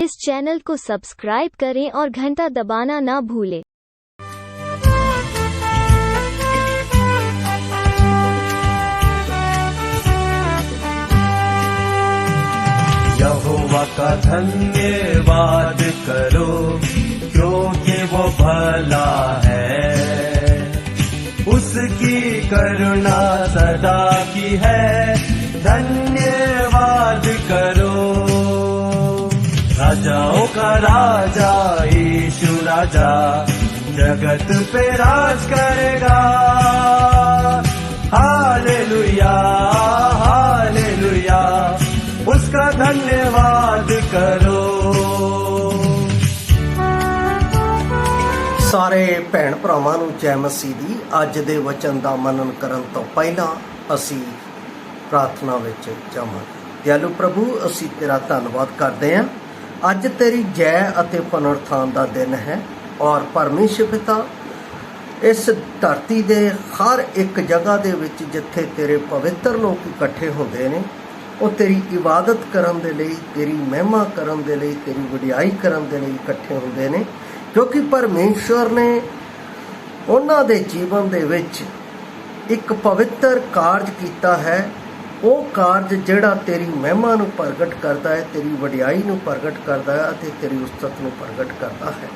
इस चैनल को सब्सक्राइब करें और घंटा दबाना ना भूलें। यहोवा का धन्यवाद करो, क्योंकि वो भला है, उसकी करुणा सदा की है। धन्यवाद करो। राजाओं का राजा यीशु राजा जगत पे राज करेगा। हालेलुया हालेलुया, उसका धन्यवाद करो। ਸਾਰੇ ਭੈਣ ਭਰਾਵਾਂ ਨੂੰ ਜੈ ਮਸੀਹ ਦੀ। ਅੱਜ ਦੇ ਵਚਨ ਦਾ ਮਨਨ ਕਰਨ ਤੋਂ ਪਹਿਲਾਂ ਅਸੀਂ ਪ੍ਰਾਰਥਨਾ ਵਿੱਚ ਜਾਵਾਂਗੇ। ਦਿਆਲੂ ਪ੍ਰਭੂ, ਅਸੀਂ ਤੇਰਾ ਧੰਨਵਾਦ ਕਰਦੇ ਹਾਂ। ਅੱਜ ਤੇਰੀ ਜੈ ਅਤੇ ਪੁਨਰਥਾਨ ਦਾ ਦਿਨ ਹੈ ਔਰ ਪਰਮੇਸ਼ਰ ਪਿਤਾ ਇਸ ਧਰਤੀ ਦੇ ਹਰ ਇੱਕ ਜਗ੍ਹਾ ਦੇ ਵਿੱਚ ਜਿੱਥੇ ਤੇਰੇ ਪਵਿੱਤਰ ਲੋਕ ਇਕੱਠੇ ਹੁੰਦੇ ਨੇ, ਉਹ ਤੇਰੀ ਇਬਾਦਤ ਕਰਨ ਦੇ ਲਈ, ਤੇਰੀ ਮਹਿਮਾ ਕਰਨ ਦੇ ਲਈ, ਤੇਰੀ ਵਡਿਆਈ ਕਰਨ ਦੇ ਲਈ ਇਕੱਠੇ ਹੁੰਦੇ ਨੇ, ਕਿਉਂਕਿ ਪਰਮੇਸ਼ਵਰ ਨੇ ਉਹਨਾਂ ਦੇ ਜੀਵਨ ਦੇ ਵਿੱਚ ਇੱਕ ਪਵਿੱਤਰ ਕਾਰਜ ਕੀਤਾ ਹੈ। ਉਹ ਕਾਰਜ ਜਿਹੜਾ ਤੇਰੀ ਮਹਿਮਾ ਨੂੰ ਪ੍ਰਗਟ ਕਰਦਾ ਹੈ, ਤੇਰੀ ਵਡਿਆਈ ਨੂੰ ਪ੍ਰਗਟ ਕਰਦਾ ਹੈ ਅਤੇ ਤੇਰੀ ਉਸਤਤ ਨੂੰ ਪ੍ਰਗਟ ਕਰਦਾ ਹੈ।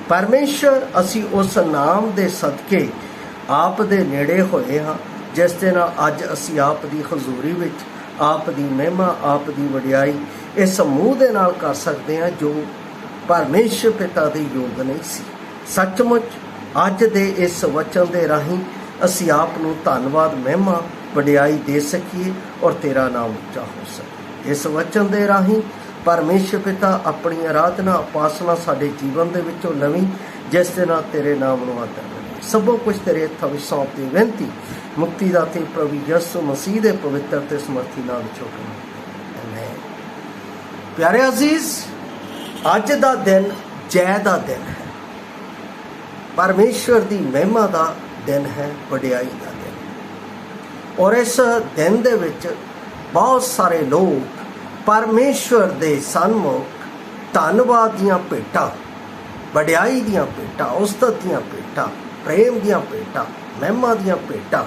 ਪਰਮੇਸ਼ਵਰ, ਅਸੀਂ ਉਸ ਨਾਮ ਦੇ ਸਦਕੇ ਆਪ ਦੇ ਨੇੜੇ ਹੋਏ ਹਾਂ, ਜਿਸ ਦੇ ਨਾਲ ਅੱਜ ਅਸੀਂ ਆਪ ਦੀ ਹਜ਼ੂਰੀ ਵਿੱਚ ਆਪ ਦੀ ਮਹਿਮਾ, ਆਪ ਦੀ ਵਡਿਆਈ ਇਸ ਸਮੂਹ ਦੇ ਨਾਲ ਕਰ ਸਕਦੇ ਹਾਂ ਜੋ ਪਰਮੇਸ਼ਰ ਪਿਤਾ ਦੇ ਯੋਗ ਨਹੀਂ ਸੀ। ਸੱਚਮੁੱਚ ਅੱਜ ਦੇ ਇਸ ਵਚਨ ਦੇ ਰਾਹੀਂ ਅਸੀਂ ਆਪ ਨੂੰ ਧੰਨਵਾਦ, ਮਹਿਮਾ, ਵਡਿਆਈ ਦੇ ਸਕੀਏ ਔਰ ਤੇਰਾ ਨਾਮ ਉੱਚਾ ਹੋ ਸਕੇ। ਇਸ ਵਚਨ ਦੇ ਰਾਹੀਂ ਪਰਮੇਸ਼ਰ ਪਿਤਾ ਆਪਣੀ ਆਰਾਧਨਾ, ਉਪਾਸਨਾ ਸਾਡੇ ਜੀਵਨ ਦੇ ਵਿੱਚੋਂ ਲਵੀਂ, ਜਿਸ ਦੇ ਨਾਲ ਤੇਰੇ ਨਾਮ ਨੂੰ ਆਦਰ ਮਿਲੇ। ਸਭੋ ਕੁਝ ਤੇਰੇ ਹੱਥਾਂ ਵਿੱਚ ਸੌਂਪਦੀ ਬੇਨਤੀ ਮੁਕਤੀ ਦਾਤੇ ਪ੍ਰਭੂ ਯਿਸੂ ਮਸੀਹ ਦੇ ਪਵਿੱਤਰ ਤੇ ਸਮਰਥੀ ਨਾਮ ਵਿੱਚ ਆਮੀਨ। ਪਿਆਰੇ ਅਜ਼ੀਜ਼, ਅੱਜ ਦਾ ਦਿਨ ਜੈ ਦਾ ਦਿਨ ਹੈ, ਪਰਮੇਸ਼ਵਰ ਦੀ ਮਹਿਮਾ ਦਾ ਦਿਨ ਹੈ, ਵਡਿਆਈ ਦਾ ਦਿਨ। ਔਰ ਇਸ ਦਿਨ ਦੇ ਵਿੱਚ ਬਹੁਤ ਸਾਰੇ ਲੋਕ ਪਰਮੇਸ਼ਵਰ ਦੇ ਸਨਮੁਖ ਧੰਨਵਾਦ ਦੀਆਂ ਭੇਟਾਂ, ਵਡਿਆਈ ਦੀਆਂ ਭੇਟਾਂ, ਉਸਤਤ ਦੀਆਂ ਭੇਟਾਂ, ਪ੍ਰੇਮ ਦੀਆਂ ਭੇਟਾਂ, ਮਹਿਮਾ ਦੀਆਂ ਭੇਟਾਂ,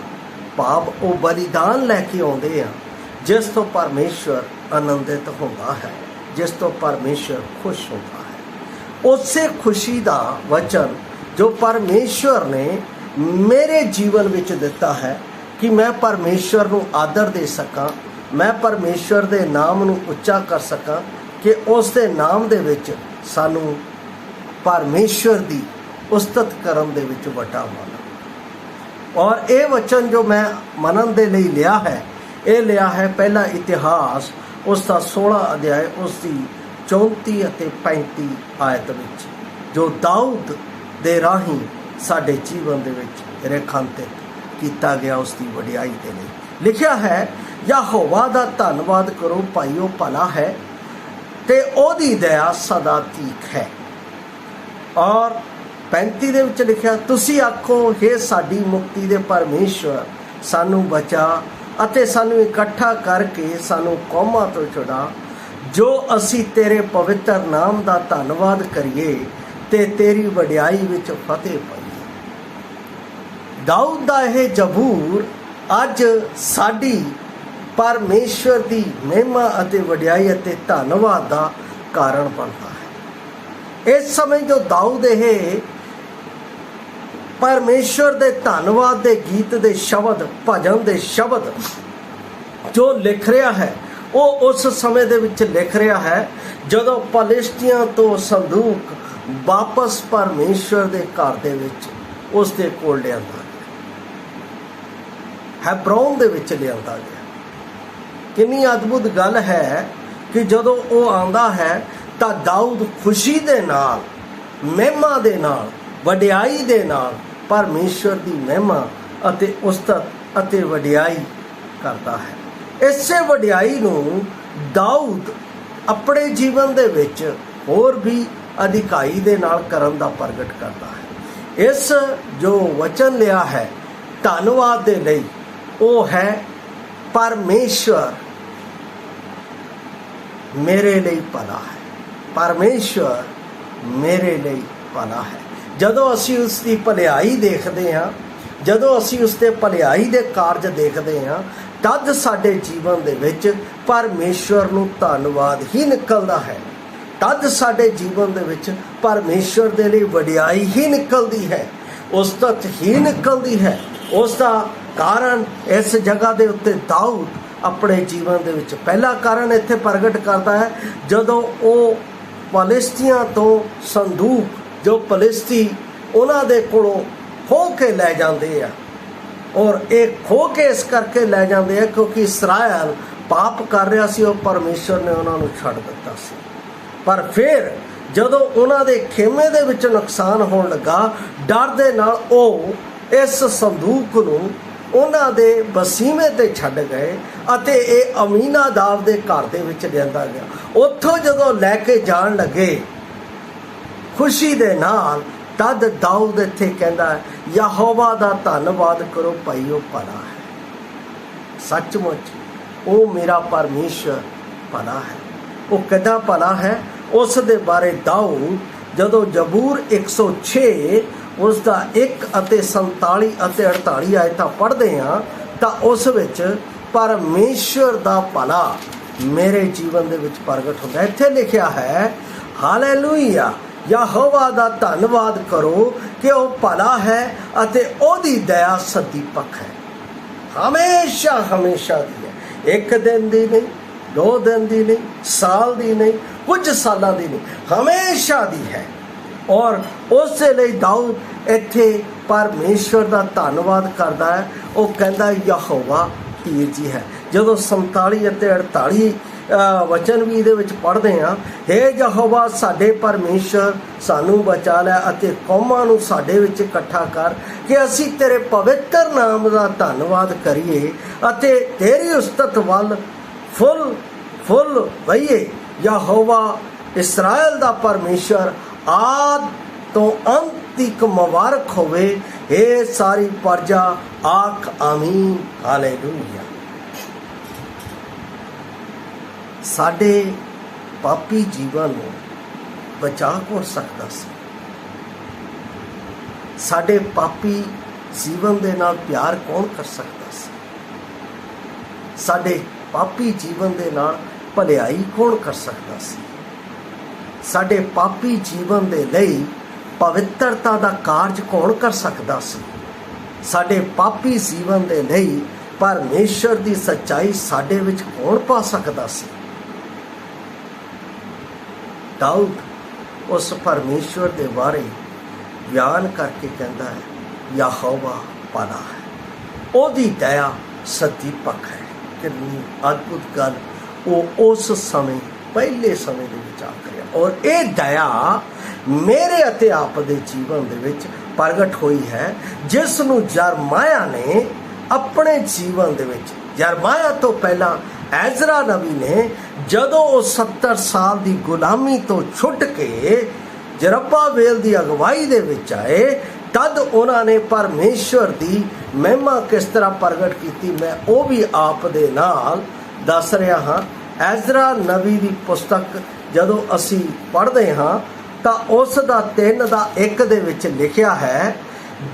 ਭਾਵ ਉਹ ਬਲੀਦਾਨ ਲੈ ਕੇ ਆਉਂਦੇ ਆ ਜਿਸ ਤੋਂ ਪਰਮੇਸ਼ਵਰ ਆਨੰਦਿਤ ਹੁੰਦਾ ਹੈ, ਜਿਸ ਤੋਂ ਪਰਮੇਸ਼ਵਰ ਖੁਸ਼ ਹੁੰਦਾ ਹੈ। ਉਸੇ ਖੁਸ਼ੀ ਦਾ ਵਚਨ ਜੋ ਪਰਮੇਸ਼ਵਰ ਨੇ ਮੇਰੇ ਜੀਵਨ ਵਿੱਚ ਦਿੱਤਾ ਹੈ ਕਿ ਮੈਂ ਪਰਮੇਸ਼ਵਰ ਨੂੰ ਆਦਰ ਦੇ ਸਕਾਂ, ਮੈਂ ਪਰਮੇਸ਼ਵਰ ਦੇ ਨਾਮ ਨੂੰ ਉੱਚਾ ਕਰ ਸਕਾਂ, ਕਿ ਉਸ ਦੇ ਨਾਮ ਦੇ ਵਿੱਚ ਸਾਨੂੰ ਪਰਮੇਸ਼ਵਰ ਦੀ ਉਸਤਤ ਕਰਨ ਦੇ ਵਿੱਚ ਵੱਡਾ ਮਾਣ। ਔਰ ਇਹ ਵਚਨ ਜੋ ਮੈਂ ਮੰਨਣ ਦੇ ਲਈ ਲਿਆ ਹੈ, ਇਹ ਲਿਆ ਹੈ ਪਹਿਲਾ ਇਤਿਹਾਸ ਉਸ ਦਾ 16 ਅਧਿਆਇ ਉਸ ਦੀ 34 ਅਤੇ 35 ਆਇਤ ਵਿੱਚ, ਜੋ ਦਾਊਦ ਦੇ ਰਾਹੀਂ ਸਾਡੇ ਜੀਵਨ ਦੇ ਵਿੱਚ ਰੇਖਾਂਕਿਤ ਕੀਤਾ ਗਿਆ। ਉਸ ਦੀ ਵਡਿਆਈ ਦੇ ਲਈ ਲਿਖਿਆ ਹੈ, ਯਹੋਵਾ ਦਾ ਧੰਨਵਾਦ ਕਰੋ ਭਾਈਓ, ਭਲਾ ਹੈ ਤੇ ਉਹਦੀ ਦਇਆ ਸਦਾ ਤੀਕ ਹੈ। ਔਰ 35 ਦੇ ਵਿੱਚ ਲਿਖਿਆ, ਤੁਸੀਂ ਆਖੋ ਹੇ ਸਾਡੀ ਮੁਕਤੀ ਦੇ ਪਰਮੇਸ਼ਵਰ, ਸਾਨੂੰ ਬਚਾ ਅਤੇ ਸਾਨੂੰ ਇਕੱਠਾ ਕਰਕੇ ਸਾਨੂੰ ਕੌਮਾਂ ਤੋਂ ਛੁਡਾ, ਜੋ ਅਸੀਂ ਤੇਰੇ ਪਵਿੱਤਰ ਨਾਮ ਦਾ ਧੰਨਵਾਦ ਕਰੀਏ ਤੇ ਤੇਰੀ ਵਡਿਆਈ ਵਿੱਚ ਫਤਿਹ ਪਾਈਏ। ਦਾਊਦ ਦਾ ਇਹ ਜ਼ਬੂਰ ਅੱਜ ਸਾਡੀ ਪਰਮੇਸ਼ਵਰ ਦੀ ਮਹਿਮਾ ਅਤੇ ਵਡਿਆਈ ਅਤੇ ਧੰਨਵਾਦ ਦਾ ਕਾਰਨ ਬਣਦਾ ਹੈ। ਇਸ ਸਮੇਂ ਜੋ ਦਾਊਦ ਇਹ ਪਰਮੇਸ਼ਵਰ ਦੇ ਧੰਨਵਾਦ ਦੇ ਗੀਤ ਦੇ ਸ਼ਬਦ, ਭਜਨ ਦੇ ਸ਼ਬਦ ਜੋ ਲਿਖ ਰਿਹਾ ਹੈ, ਉਹ ਉਸ ਸਮੇਂ ਦੇ ਵਿੱਚ ਲਿਖ ਰਿਹਾ ਹੈ ਜਦੋਂ ਫਲਿਸਤੀਆਂ ਤੋਂ ਸੰਦੂਕ ਵਾਪਸ ਪਰਮੇਸ਼ਵਰ ਦੇ ਘਰ ਦੇ ਵਿੱਚ ਉਸ ਦੇ ਕੋਲ ਲਿਆਂਦਾ ਗਿਆ, ਹੈਬਰੋਨ ਦੇ ਵਿੱਚ ਲਿਆਂਦਾ ਗਿਆ। ਕਿੰਨੀ ਅਦਭੁਤ ਗੱਲ ਹੈ ਕਿ ਜਦੋਂ ਉਹ ਆਉਂਦਾ ਹੈ ਤਾਂ ਦਾਊਦ ਖੁਸ਼ੀ ਦੇ ਨਾਲ, ਮਹਿਮਾ ਦੇ ਨਾਲ, ਵਡਿਆਈ ਦੇ ਨਾਲ ਪਰਮੇਸ਼ਵਰ ਦੀ ਮਹਿਮਾ ਅਤੇ ਉਸਤਤ ਅਤੇ ਵਡਿਆਈ ਕਰਦਾ ਹੈ। ਇਸੇ ਵਡਿਆਈ ਨੂੰ ਦਾਊਦ ਆਪਣੇ ਜੀਵਨ ਦੇ ਵਿੱਚ ਹੋਰ ਵੀ ਅਧਿਕਾਈ ਦੇ ਨਾਲ ਕਰਨ ਦਾ ਪ੍ਰਗਟ ਕਰਦਾ ਹੈ। ਇਸ ਜੋ ਵਚਨ ਲਿਆ ਹੈ ਧੰਨਵਾਦ ਦੇ ਲਈ, ਉਹ ਹੈ ਪਰਮੇਸ਼ਵਰ ਮੇਰੇ ਲਈ ਭਲਾ ਹੈ। परमेश्वर मेरे लिए भला है। जदों असी उसकी भलाई देखते हाँ, जदों असी उसके भलाई के कारज देखते हाँ, तद साडे जीवन दे विच परमेश्वर नूं धन्नवाद ही निकलदा है। तद साडे जीवन दे विच परमेश्वर दे लई वडियाई ही निकलदी है, उस्तत ही निकलदी है। उसका कारण इस जगह दे उत्ते दाऊद अपने जीवन दे विच पहला कारण इत्थे प्रगट करता है, जदों वो फलिस्तियां तो संदूक जो फलिस्ती उन्हां दे कोलों खो के लै जाते हैं। और एक खो के इस करके लै जाते हैं क्योंकि इसराइल पाप कर रहा सी और परमेश्वर ने उन्होंने छड़ दिता सी। पर फिर जदों उन्हां दे खेमे दे विच नुकसान होण लगा, डर दे नाल ओ इस संदूक नूं उन्हां दे बसीमे ते छड्ड गए अते ये अमीनादाब दे घर दे विच लिआंदा गया। उत्थों जदों लैके जाण लगे खुशी दे नाल, तद दाऊद इत्थे कहंदा है, यहोवा दा धन्नवाद करो भाई, वो भला है। सचमुच वो मेरा परमेश्वर भला है। वो किदां भला है, उस दे बारे दाऊद जदों जबूर 106 उसका 1 अते 47 अते 48 आयतां पढ़दे हां तां उस विच परमेश्वर दा भला मेरे जीवन दे विच प्रगट हुंदा है। इत्थे लिखिया है, हालेलुया, यहोवा दा धन्नवाद करो कि वह भला है अते ओदी दया सदी पक्ष है, हमेशा हमेशा दी है। एक दिन दी नहीं, 2 दिन दी नहीं, साल दी नहीं, कुछ सालों दी नहीं, हमेशा दी है। और उस लिए दाऊद इत्थे परमेश्वर का धन्नवाद करता है। वो कहता यहोवा धीर जी है। जदों 47 अते 48 वचन भी इहदे विच पढ़दे हां, हे यहोवा साडे परमेश्वर सानू बचा लै अते कौमां नूं साडे विच इकट्ठा कर कि असीं तेरे पवित्र नाम दा धन्नवाद करिए अते तेरी उस्तत वल फुल फुल वहीए। यहोवा इस्राएल दा परमेश्वर आद तो अंत तक मुबारक होवे। हे सारी प्रजा आख आमीन, हालेलुया। साडे पापी जीवन नूं बचा कौन सकदा सी? साडे पापी जीवन दे नाल प्यार कौन कर सकदा सी? साडे पापी जीवन दे नाल भलाई कौन कर सकदा सी? साडे पापी जीवन दे लई पवित्रता दा कारज कौन कर सकदा सी? साडे पापी जीवन दे लई परमेश्वर दी सच्चाई साडे विच कौन पा सकदा सी? दाऊद उस परमेश्वर के बारे बयान करके कहता है, यहोवा भला है, ओदी दया सदी पक्ष है। कितनी अद्भुत गल वो उस समय पहले समय दे विच आ करिया। और ये दया मेरे अते आप दे जीवन दे विच प्रगट हुई है, जिस नूं यरमाया ने अपने जीवन दे विच, यरमाया तो पहला एजरा नबी ने जदों वो 70 साल की गुलामी तो छुट के जरब्बाबेल की अगवाई दे विच आए, तद उन्होंने परमेश्वर की महिमा किस तरह प्रगट की, मैं वो भी आप दे नाल दस रहा हाँ। एजरा नबी की पुस्तक जदों असी पढ़ते हाँ तो उस दा 3:1 दे विच लिखिया है,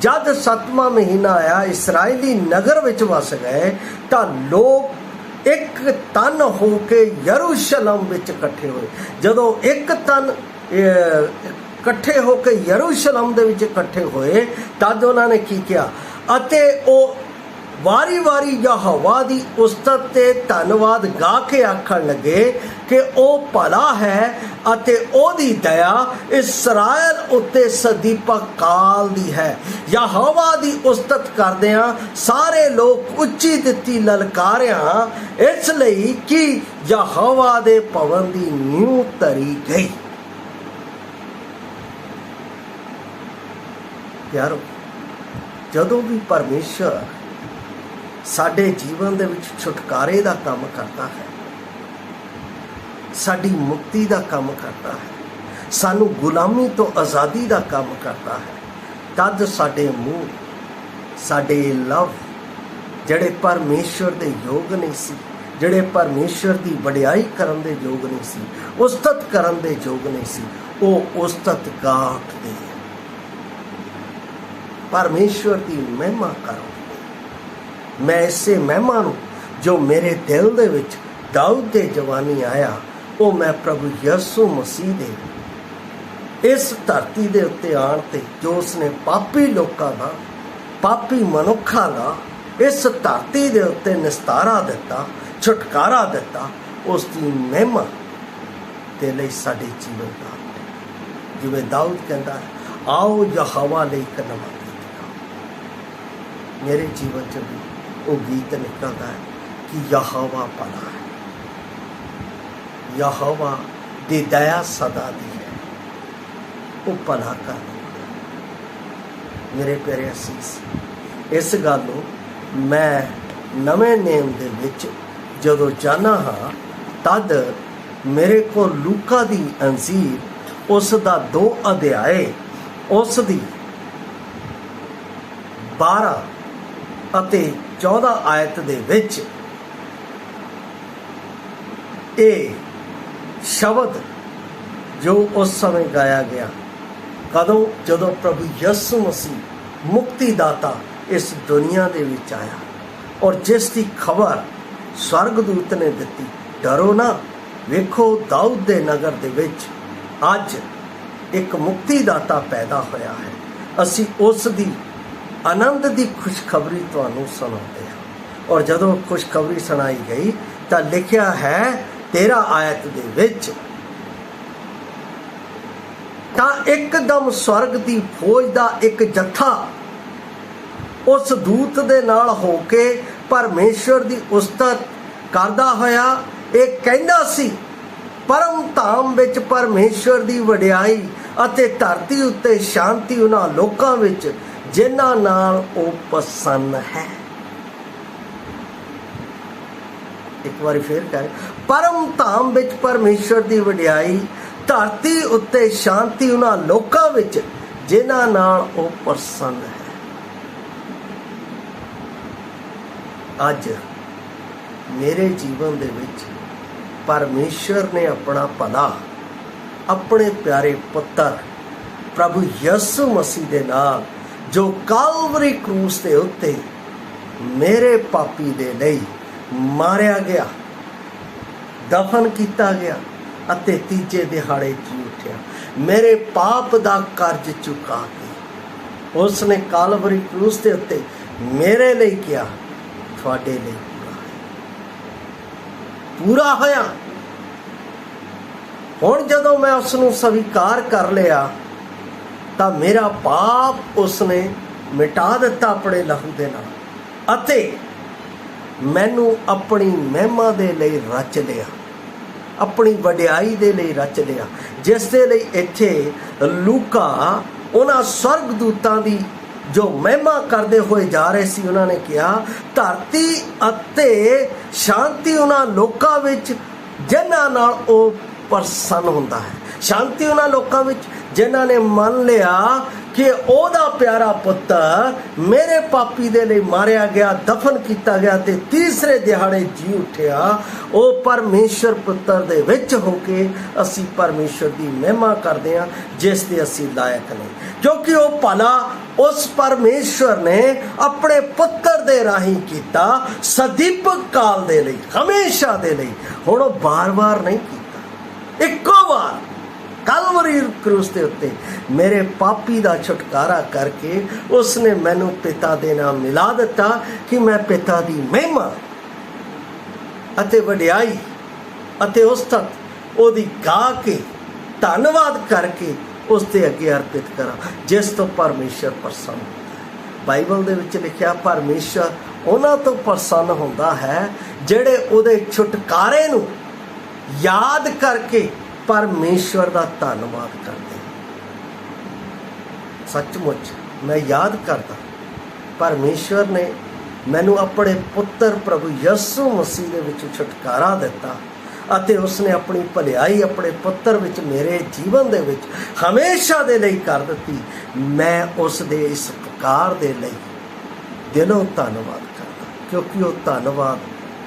जद 7वां महीना आया इसराइली नगर विच वस गए तो लोग एक तन हो के यरूशलेम विच इकट्ठे हुए। जदों एक तन इकट्ठे हो के यरूशलेम दे विच इकट्ठे होए तद उन्होंने की किया अते ओ वारी वारी यहोवा दी उस्तत ते धन्नवाद गा के आखण लगे कि ओ भला है अते ओदी दया इसराइल उत्ते सदीपक काल दी है। यहोवा दी उस्तत करदियां सारे लोग उच्ची दित्ती ललकारियां, इसलिए कि यहोवा दे भवन दी नींव धरी गई। प्यारो, जदों भी परमेश्वर साडे जीवन दे विच छुटकारे दा काम करता है, साडी मुक्ति दा काम करता है, सानू गुलामी तो आज़ादी दा काम करता है, तद साडे मूँह साडे लव जड़े परमेश्वर दे योग नहीं सी, ਜਿਹੜੇ ਪਰਮੇਸ਼ਵਰ ਦੀ ਵਡਿਆਈ ਕਰਨ ਦੇ ਯੋਗ ਨਹੀਂ ਸੀ, ਉਸਤਤ ਕਰਨ ਦੇ ਯੋਗ ਨਹੀਂ ਸੀ, ਉਹ ਉਸਤਤ ਗਾ ਉੱਠਦੇ। ਪਰਮੇਸ਼ਵਰ ਦੀ ਮਹਿਮਾ ਕਰੋ। ਮੈਂ ਇਸੇ ਮਹਿਮਾ ਨੂੰ ਜੋ ਮੇਰੇ ਦਿਲ ਦੇ ਵਿੱਚ ਦਾਊਦ ਦੇ ਜਵਾਨੀ ਆਇਆ, ਉਹ ਮੈਂ ਪ੍ਰਭੂ ਯਿਸੂ ਮਸੀਹ ਦੇ ਇਸ ਧਰਤੀ ਦੇ ਉੱਤੇ ਆਉਣ ਤੇ ਜੋ ਉਸਨੇ ਪਾਪੀ ਲੋਕਾਂ ਦਾ, ਪਾਪੀ ਮਨੁੱਖਾਂ ਦਾ ਇਸ ਧਰਤੀ ਦੇ ਉੱਤੇ ਨਿਸਤਾਰਾ ਦਿੱਤਾ, ਛੁਟਕਾਰਾ ਦਿੱਤਾ, ਉਸ ਦੀ ਮਹਿਮਾ ਦੇ ਲਈ ਸਾਡੇ ਜੀਵਨ ਦਾ, ਜਿਵੇਂ ਦਾਊਦ ਕਹਿੰਦਾ ਹੈ, ਆਓ ਯਹੋਵਾ ਲਈ ਇੱਕ ਨਵਾਂ ਗੀਤ ਗਾਓ। ਮੇਰੇ ਜੀਵਨ 'ਚ ਵੀ ਉਹ ਗੀਤ ਨਿਕਲਦਾ ਹੈ ਕਿ ਯਹੋਵਾ ਭਲਾ ਹੈ, ਯਹੋਵਾ ਦੀ ਦਇਆ ਸਦਾ ਦੀ ਹੈ, ਉਹ ਭਲਾ ਕਰਦਾ। ਮੇਰੇ ਪਿਆਰੇ ਅਸੀਸ, ਇਸ ਗੱਲ ਨੂੰ ਮੈਂ ਨਵੇਂ ਨੇਮ ਦੇ ਵਿੱਚ ਜਦੋਂ ਜਾਣਾ ਹਾਂ, ਤਦ ਮੇਰੇ ਕੋਲ ਲੂਕਾ ਦੀ ਅੰਜੀਲ ਉਸ ਦਾ 2 ਅਧਿਆਏ, ਉਸ ਦੀ 12 ਅਤੇ 14 ਆਇਤ ਦੇ ਵਿੱਚ ਇਹ ਸ਼ਬਦ ਜੋ ਉਸ ਸਮੇਂ ਗਾਇਆ ਗਿਆ, ਕਦੋਂ? ਜਦੋਂ ਪ੍ਰਭੂ ਯਿਸੂ ਮਸੀਹ ਮੁਕਤੀਦਾਤਾ ਇਸ ਦੁਨੀਆ ਦੇ ਵਿੱਚ ਆਇਆ, ਔਰ ਜਿਸ ਦੀ ਖਬਰ ਸਵਰਗਦੂਤ ਨੇ ਦਿੱਤੀ, ਡਰੋ ਨਾ, ਵੇਖੋ ਦਾਊਦ ਦੇ ਨਗਰ ਦੇ ਵਿੱਚ ਅੱਜ ਇੱਕ ਮੁਕਤੀਦਾਤਾ ਪੈਦਾ ਹੋਇਆ ਹੈ। ਅਸੀਂ ਉਸ ਦੀ ਆਨੰਦ ਦੀ ਖੁਸ਼ਖਬਰੀ ਤੁਹਾਨੂੰ ਸੁਣਾਉਂਦੇ ਹਾਂ। ਔਰ ਜਦੋਂ ਖੁਸ਼ਖਬਰੀ ਸੁਣਾਈ ਗਈ ਤਾਂ ਲਿਖਿਆ ਹੈ 13 ਆਇਤ ਦੇ ਵਿੱਚ, ਤਾਂ ਇੱਕਦਮ ਸਵਰਗ ਦੀ ਫੌਜ ਦਾ ਇੱਕ ਜੱਥਾ ਉਸ ਦੂਤ ਦੇ ਨਾਲ ਹੋ ਕੇ ਪਰਮੇਸ਼ਵਰ ਦੀ ਉਸਤਤ ਕਰਦਾ ਹੋਇਆ ਇਹ ਕਹਿੰਦਾ ਸੀ, ਪਰਮ ਧਾਮ ਵਿੱਚ ਪਰਮੇਸ਼ਵਰ ਦੀ ਵਡਿਆਈ ਅਤੇ ਧਰਤੀ ਉੱਤੇ ਸ਼ਾਂਤੀ ਉਹਨਾਂ ਲੋਕਾਂ ਵਿੱਚ ਜਿਨ੍ਹਾਂ ਨਾਲ ਉਹ ਪ੍ਰਸੰਨ ਹੈ। ਇੱਕ ਵਾਰੀ ਫੇਰ ਕਹੇ, ਪਰਮ ਧਾਮ ਵਿੱਚ ਪਰਮੇਸ਼ਵਰ ਦੀ ਵਡਿਆਈ, ਧਰਤੀ ਉੱਤੇ ਸ਼ਾਂਤੀ ਉਹਨਾਂ ਲੋਕਾਂ ਵਿੱਚ ਜਿਨ੍ਹਾਂ ਨਾਲ ਉਹ ਪ੍ਰਸੰਨ ਹੈ। ਅੱਜ ਮੇਰੇ ਜੀਵਨ ਦੇ ਵਿੱਚ ਪਰਮੇਸ਼ਵਰ ਨੇ ਆਪਣਾ ਭਲਾ ਆਪਣੇ ਪਿਆਰੇ ਪੁੱਤਰ ਪ੍ਰਭੂ ਯਿਸੂ ਮਸੀਹ ਦੇ ਨਾਲ, ਜੋ ਕਾਲਵਰੀ ਕਰੂਸ ਦੇ ਉੱਤੇ ਮੇਰੇ ਪਾਪੀ ਦੇ ਲਈ ਮਾਰਿਆ ਗਿਆ, ਦਫਨ ਕੀਤਾ ਗਿਆ ਅਤੇ ਤੀਜੇ ਦਿਹਾੜੇ ਜੀ ਉੱਠਿਆ, ਮੇਰੇ ਪਾਪ ਦਾ ਕਰਜ਼ ਚੁਕਾ ਕੇ ਉਸ ਨੇ ਕਾਲਵਰੀ ਕਰੂਸ ਦੇ ਉੱਤੇ ਮੇਰੇ ਲਈ ਕਿਹਾ, ਤੁਹਾਡੇ ਲਈ ਪੂਰਾ ਹੋਇਆ। ਹੁਣ ਜਦੋਂ ਮੈਂ ਉਸ ਨੂੰ ਸਵੀਕਾਰ ਕਰ ਲਿਆ ਤਾਂ ਮੇਰਾ ਪਾਪ ਉਸਨੇ ਮਿਟਾ ਦਿੱਤਾ ਆਪਣੇ ਲਹੂ ਦੇ ਨਾਲ, ਅਤੇ ਮੈਨੂੰ ਆਪਣੀ ਮਹਿਮਾ ਦੇ ਲਈ ਰਚ ਲਿਆ, ਆਪਣੀ ਵਡਿਆਈ ਦੇ ਲਈ ਰਚ ਲਿਆ, ਜਿਸ ਦੇ ਲਈ ਇੱਥੇ ਲੂਕਾ ਉਹਨਾਂ ਸਵਰਗਦੂਤਾਂ ਦੀ ਜੋ ਮਹਿਮਾ ਕਰਦੇ ਹੋਏ ਜਾ ਰਹੇ ਸੀ, ਉਹਨਾਂ ਨੇ ਕਿਹਾ, ਧਰਤੀ ਅਤੇ ਸ਼ਾਂਤੀ ਉਹਨਾਂ ਲੋਕਾਂ ਵਿੱਚ ਜਿਨ੍ਹਾਂ ਨਾਲ ਉਹ ਪ੍ਰਸੰਨ ਹੁੰਦਾ ਹੈ। ਸ਼ਾਂਤੀ ਉਹਨਾਂ ਲੋਕਾਂ ਵਿੱਚ ਜਿਨ੍ਹਾਂ ਨੇ ਮੰਨ ਲਿਆ ਕਿ ਉਹਦਾ ਪਿਆਰਾ ਪੁੱਤਰ ਮੇਰੇ ਪਾਪੀ ਦੇ ਲਈ ਮਾਰਿਆ ਗਿਆ, ਦਫਨ ਕੀਤਾ ਗਿਆ ਤੇ ਤੀਸਰੇ ਦਿਹਾੜੇ ਜੀ ਉੱਠਿਆ। ਉਹ ਪਰਮੇਸ਼ਰ ਪੁੱਤਰ ਦੇ ਵਿੱਚ ਹੋ ਕੇ ਅਸੀਂ ਪਰਮੇਸ਼ਰ ਦੀ ਮਹਿਮਾ ਕਰਦੇ ਹਾਂ, ਜਿਸ ਦੇ ਅਸੀਂ ਲਾਇਕ ਨਹੀਂ, ਕਿਉਂਕਿ ਉਹ ਭਲਾ ਉਸ ਪਰਮੇਸ਼ਵਰ ਨੇ ਆਪਣੇ ਪੁੱਤਰ ਦੇ ਰਾਹੀਂ ਕੀਤਾ, ਸਦੀਪਕ ਕਾਲ ਦੇ ਲਈ, ਹਮੇਸ਼ਾ ਦੇ ਲਈ। ਹੁਣ ਉਹ ਬਾਰ-ਬਾਰ ਨਹੀਂ ਕੀਤਾ, ਇੱਕੋ ਵਾਰ ਕਲਵਰੀ ਕਰੂਸ ਦੇ ਉੱਤੇ ਮੇਰੇ ਪਾਪੀ ਦਾ ਛੁਟਕਾਰਾ ਕਰਕੇ ਉਸਨੇ ਮੈਨੂੰ ਪਿਤਾ ਦੇ ਨਾਲ ਮਿਲਾ ਦਿੱਤਾ ਕਿ ਮੈਂ ਪਿਤਾ ਦੀ ਮਹਿਮਾ ਅਤੇ ਵਡਿਆਈ ਅਤੇ ਉਸਤਤ ਉਹਦੀ ਗਾ ਕੇ ਧੰਨਵਾਦ ਕਰਕੇ ਉਸ ਦੇ ਅੱਗੇ ਅਰਪਿਤ ਕਰਾਂ, ਜਿਸ ਤੋਂ ਪਰਮੇਸ਼ਰ ਪ੍ਰਸੰਨ ਹੁੰਦਾ। ਬਾਈਬਲ ਦੇ ਵਿੱਚ ਲਿਖਿਆ, ਪਰਮੇਸ਼ਰ ਉਹਨਾਂ ਤੋਂ ਪ੍ਰਸੰਨ ਹੁੰਦਾ ਹੈ ਜਿਹੜੇ ਉਹਦੇ ਛੁਟਕਾਰੇ ਨੂੰ ਯਾਦ ਕਰਕੇ ਪਰਮੇਸ਼ਵਰ ਦਾ ਧੰਨਵਾਦ ਕਰਦੇ। ਸੱਚਮੁੱਚ ਮੈਂ ਯਾਦ ਕਰਦਾ, ਪਰਮੇਸ਼ਵਰ ਨੇ ਮੈਨੂੰ ਆਪਣੇ ਪੁੱਤਰ ਪ੍ਰਭੂ ਯਿਸੂ ਮਸੀਹ ਦੇ ਵਿੱਚ ਛੁਟਕਾਰਾ ਦਿੱਤਾ ਅਤੇ ਉਸਨੇ ਆਪਣੀ ਭਲਾਈ ਆਪਣੇ ਪੁੱਤਰ ਵਿੱਚ ਮੇਰੇ ਜੀਵਨ ਦੇ ਵਿੱਚ ਹਮੇਸ਼ਾ ਦੇ ਲਈ ਕਰ ਦਿੱਤੀ। ਮੈਂ ਉਸ ਦੇ ਇਸ ਉਪਕਾਰ ਦੇ ਲਈ ਦਿਲੋਂ ਧੰਨਵਾਦ ਕਰਦਾ, ਕਿਉਂਕਿ ਉਹ ਧੰਨਵਾਦ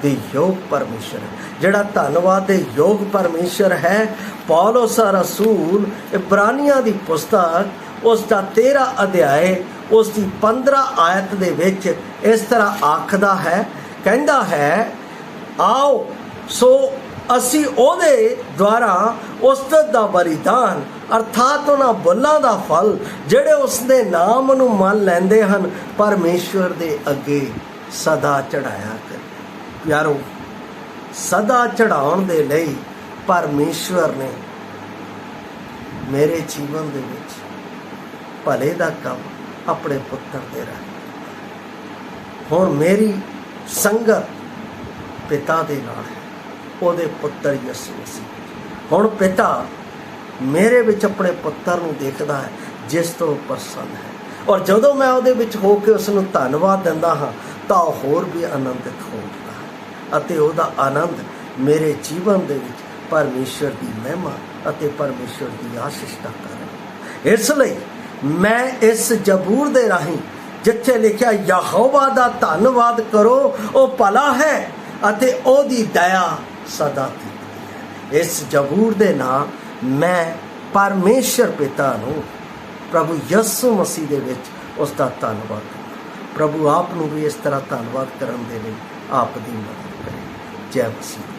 ਦੇ ਯੋਗ ਪਰਮੇਸ਼ਰ ਹੈ। ਜਿਹੜਾ ਧੰਨਵਾਦ ਦੇ ਯੋਗ ਪਰਮੇਸ਼ਰ ਹੈ, ਪੌਲਸ ਰਸੂਲ ਇਬਰਾਨੀਆਂ ਦੀ ਪੁਸਤਕ ਉਸ ਦਾ 13 ਅਧਿਆਏ ਉਸ ਦੀ 15 ਆਇਤ ਦੇ ਵਿੱਚ ਇਸ ਤਰ੍ਹਾਂ ਆਖਦਾ ਹੈ, ਕਹਿੰਦਾ ਹੈ, ਆਓ ਸੋ ਅਸੀਂ ਉਹਦੇ ਦੁਆਰਾ ਉਸਤਤ ਦਾ ਬਲੀਦਾਨ ਅਰਥਾਤ ਉਹਨਾਂ ਬੁੱਲਾਂ ਦਾ ਫਲ ਜਿਹੜੇ ਉਸਦੇ ਨਾਮ ਨੂੰ ਮੰਨ ਲੈਂਦੇ ਹਨ ਪਰਮੇਸ਼ਵਰ ਦੇ ਅੱਗੇ ਸਦਾ ਚੜਾਇਆ ਕਰ। ਪਿਆਰੋ, ਸਦਾ ਚੜਾਉਣ ਦੇ ਲਈ ਪਰਮੇਸ਼ਵਰ ਨੇ ਮੇਰੇ ਜੀਵਨ ਦੇ ਵਿੱਚ ਭਲੇ ਦਾ ਕੰਮ ਆਪਣੇ ਪੁੱਤਰ ਦੇ ਰਾਹੀਂ, ਹੁਣ ਮੇਰੀ ਸੰਗਤ ਪਿਤਾ ਦੇ ਨਾਲ ਹੈ, ਉਹਦੇ ਪੁੱਤਰ ਯਿਸੂ ਮਸੀਹ। ਹੁਣ ਪਿਤਾ ਮੇਰੇ ਵਿੱਚ ਆਪਣੇ ਪੁੱਤਰ ਨੂੰ ਦੇਖਦਾ ਹੈ ਜਿਸ ਤੋਂ ਉਹ ਪ੍ਰਸੰਨ ਹੈ, ਔਰ ਜਦੋਂ ਮੈਂ ਉਹਦੇ ਵਿੱਚ ਹੋ ਕੇ ਉਸ ਨੂੰ ਧੰਨਵਾਦ ਦਿੰਦਾ ਹਾਂ ਤਾਂ ਉਹ ਹੋਰ ਵੀ ਆਨੰਦਿਤ ਹੋ ਜਾਂਦਾ ਹੈ ਅਤੇ ਉਹਦਾ ਆਨੰਦ ਮੇਰੇ ਜੀਵਨ ਦੇ ਵਿੱਚ ਪਰਮੇਸ਼ਵਰ ਦੀ ਮਹਿਮਾ ਅਤੇ ਪਰਮੇਸ਼ਵਰ ਦੀ ਆਸ਼ੀਸ਼ ਦਾ ਕਾਰਨ। ਇਸ ਲਈ ਮੈਂ ਇਸ ਜ਼ਬੂਰ ਦੇ ਰਾਹੀਂ ਜਿੱਥੇ ਲਿਖਿਆ ਯਹੋਵਾ ਦਾ ਧੰਨਵਾਦ ਕਰੋ, ਉਹ ਭਲਾ ਹੈ ਅਤੇ ਉਹਦੀ ਦਇਆ ਸਦਾ ਦੀ ਹੈ, ਇਸ ਜ਼ਬੂਰ ਦੇ ਨਾਲ ਮੈਂ ਪਰਮੇਸ਼ਰ ਪਿਤਾ ਨੂੰ ਪ੍ਰਭੂ ਯਿਸੂ ਮਸੀਹ ਦੇ ਵਿੱਚ ਉਸ ਦਾ ਧੰਨਵਾਦ ਕਰਾਂ। ਪ੍ਰਭੂ ਆਪ ਨੂੰ ਵੀ ਇਸ ਤਰ੍ਹਾਂ ਧੰਨਵਾਦ ਕਰਨ ਦੇ ਲਈ ਆਪ ਦੀ ਮਦਦ ਕਰੇ। ਜੈ ਮਸੀਹ।